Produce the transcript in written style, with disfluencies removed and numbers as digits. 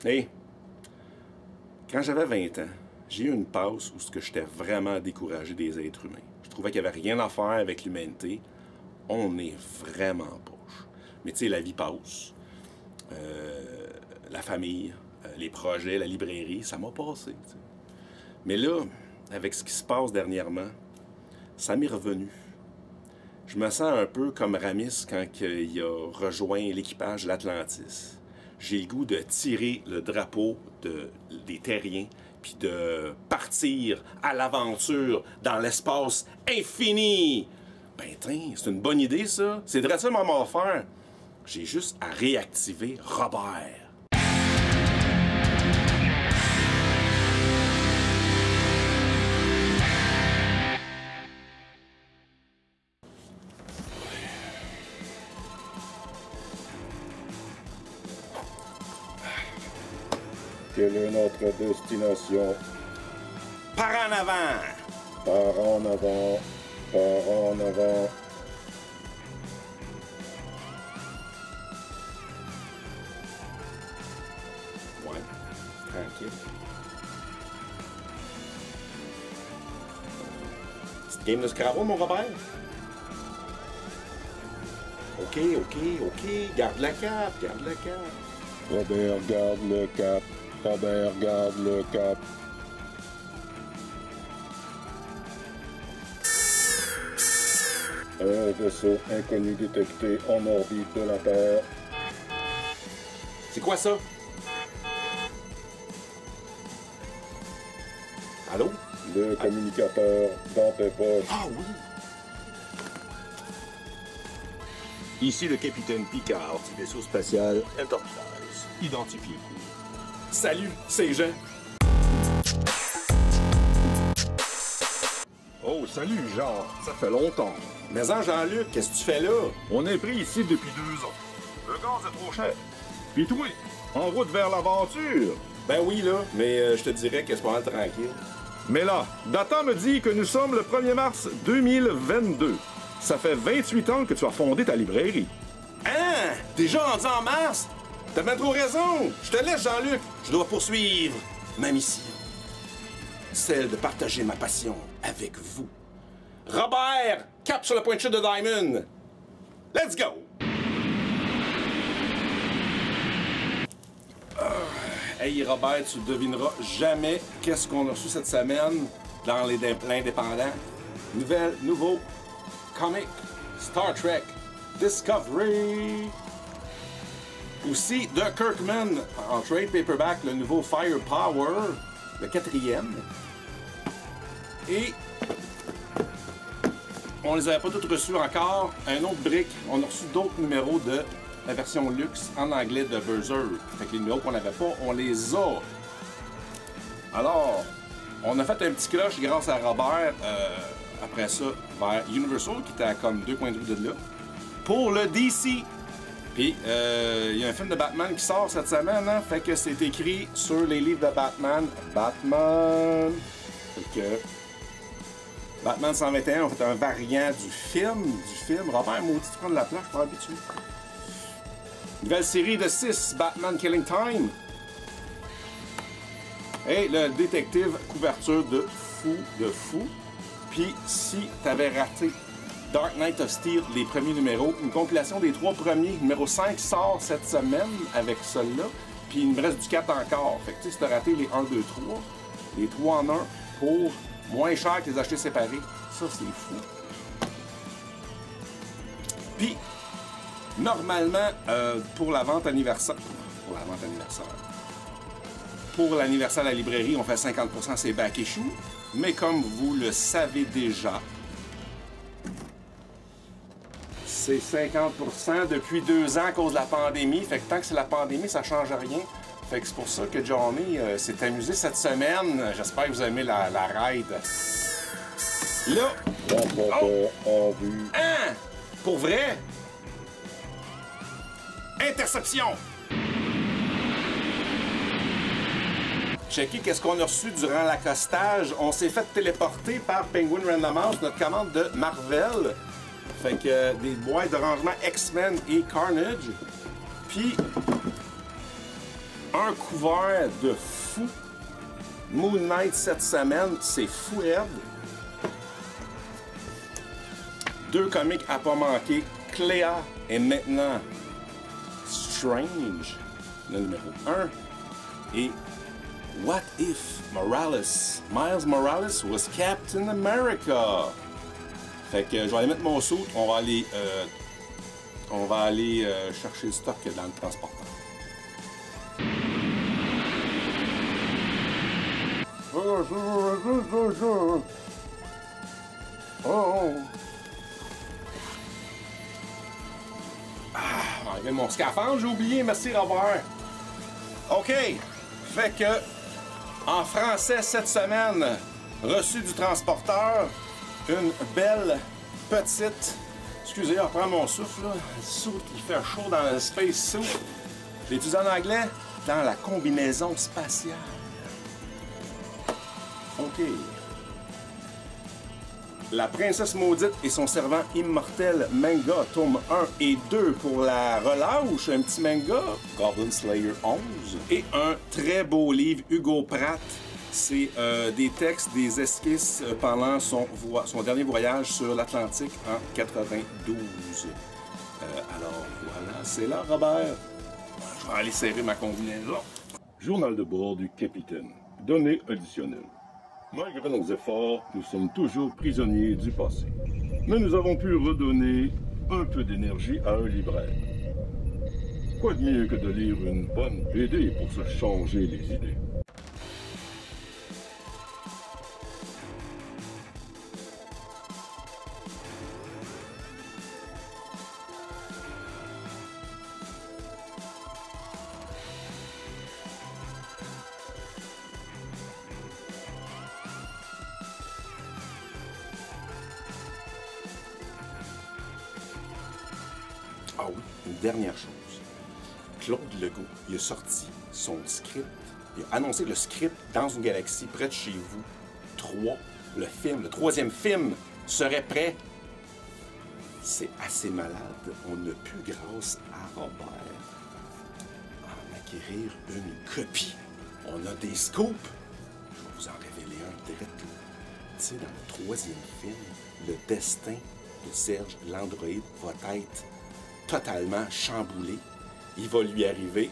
Hey, quand j'avais 20 ans, j'ai eu une passe où j'étais vraiment découragé des êtres humains. Je trouvais qu'il n'y avait rien à faire avec l'humanité. On est vraiment poche. Mais tu sais, la vie passe. La famille, les projets, la librairie, ça m'a passé. T'sais. Mais là, avec ce qui se passe dernièrement, ça m'est revenu. Je me sens un peu comme Ramis quand il a rejoint l'équipage de l'Atlantis. J'ai le goût de tirer le drapeau des terriens puis de partir à l'aventure dans l'espace infini. Ben tiens, c'est une bonne idée ça. C'est vrai ça mon affaire. J'ai juste à réactiver Robert. Quelle est notre destination? Par en avant! Par en avant, par en avant. Ouais, tranquille. Petite game de Scrabble, mon Robert? OK, garde la cape, garde la cape. Robert garde le cap. Robert garde le cap. Un vaisseau inconnu détecté en orbite de la Terre. C'est quoi ça? Allô? Le communicateur dans tes poches. Ah oui! Ici le capitaine Picard du vaisseau spatial Enterprise. Identifiez-vous. Salut, c'est Jean. Oh, salut Jean, ça fait longtemps. Mais en Jean-Luc, qu'est-ce que tu fais là? On est pris ici depuis 2 ans. Le gaz est trop cher. Puis toi, en route vers l'aventure. Ben oui, là, mais je te dirais que c'est pas mal tranquille. Mais là, Data me dit que nous sommes le 1er mars 2022. Ça fait 28 ans que tu as fondé ta librairie. Hein? Déjà rendu en mars? T'as bien trop raison! Je te laisse, Jean-Luc. Je dois poursuivre ma mission. Celle de partager ma passion avec vous. Robert, cap sur le point de chute de Diamond. Let's go! Hey Robert, tu devineras jamais qu'est-ce qu'on a reçu cette semaine dans l'Indépendant. Nouveau comic Star Trek Discovery. Aussi de Kirkman en trade paperback, le nouveau Firepower, le 4e. Et on les avait pas toutes reçues encore. Un autre brick, on a reçu d'autres numéros de la version luxe en anglais de Berserk. Fait que les numéros qu'on n'avait pas, on les a. Alors, on a fait un petit cloche grâce à Robert, après ça, vers Universal, qui était à comme 2 coins de rue de là, pour le DC. Puis, il y a un film de Batman qui sort cette semaine, hein? Fait que c'est écrit sur les livres de Batman. Batman! Fait que... Batman 121, on fait un variant du film. Robert, maudit, tu prends de la place, je suis pas habitué. Nouvelle série de 6, Batman Killing Time. Et le détective, couverture de fou. Puis, si t'avais raté Dark Knight of Steel, les premiers numéros, une compilation des 3 premiers. Numéro 5 sort cette semaine avec celui-là. Puis il me reste du 4 encore. Fait que tu sais, si t'as raté les 1, 2, 3, les 3 en 1 pour moins cher que les acheter séparés. Ça, c'est fou. Puis, normalement, pour la vente anniversaire. Pour l'anniversaire de la librairie, on fait 50% c'est back issue. Mais comme vous le savez déjà, c'est 50% depuis 2 ans à cause de la pandémie. Fait que tant que c'est la pandémie, ça change rien. Fait que c'est pour ça que Johnny s'est amusé cette semaine. J'espère que vous aimez la ride. Là! L'emprunteur en vue. Hein? Pour vrai? Interception! Checker qu'est-ce qu'on a reçu durant l'accostage. On s'est fait téléporter par Penguin Random House, notre commande de Marvel. Fait que des boîtes de rangement X-Men et Carnage. Puis un couvert de fou. Moon Knight cette semaine, c'est fou raide. 2 comics à pas manquer, Cléa et maintenant Strange, le numéro 1. Et What if Miles Morales was Captain America? Fait que je vais aller mettre mon saut, on va aller chercher le stock dans le transporteur. Ah, enlever mon scaphandre, j'ai oublié, merci Robert. OK, fait que en français cette semaine, reçu du transporteur, une belle petite... Excusez, je reprends mon souffle, là. Le souffle, il fait chaud dans le space suit. Je l'ai utilisé en anglais dans la combinaison spatiale. OK. La princesse maudite et son servant immortel manga, tome 1 et 2 pour la relâche, un petit manga, Goblin Slayer 11. Et un très beau livre, Hugo Pratt. C'est des textes, des esquisses pendant son dernier voyage sur l'Atlantique en 92. Alors voilà, c'est là, Robert. Je vais aller serrer ma combinaison. Journal de bord du capitaine. Données additionnelles. Malgré nos efforts, nous sommes toujours prisonniers du passé. Mais nous avons pu redonner un peu d'énergie à un libraire. Quoi de mieux que de lire une bonne BD pour se changer les idées? Ah oui, une dernière chose. Claude Legault, il a sorti son script. Il a annoncé le script dans une galaxie près de chez vous. 3, le troisième film serait prêt. C'est assez malade. On a pu, grâce à Robert, en acquérir une copie. On a des scoops. Je vais vous en révéler un direct. Tu sais, dans le troisième film, le destin de Serge l'androïde va être totalement chamboulé. Il va lui arriver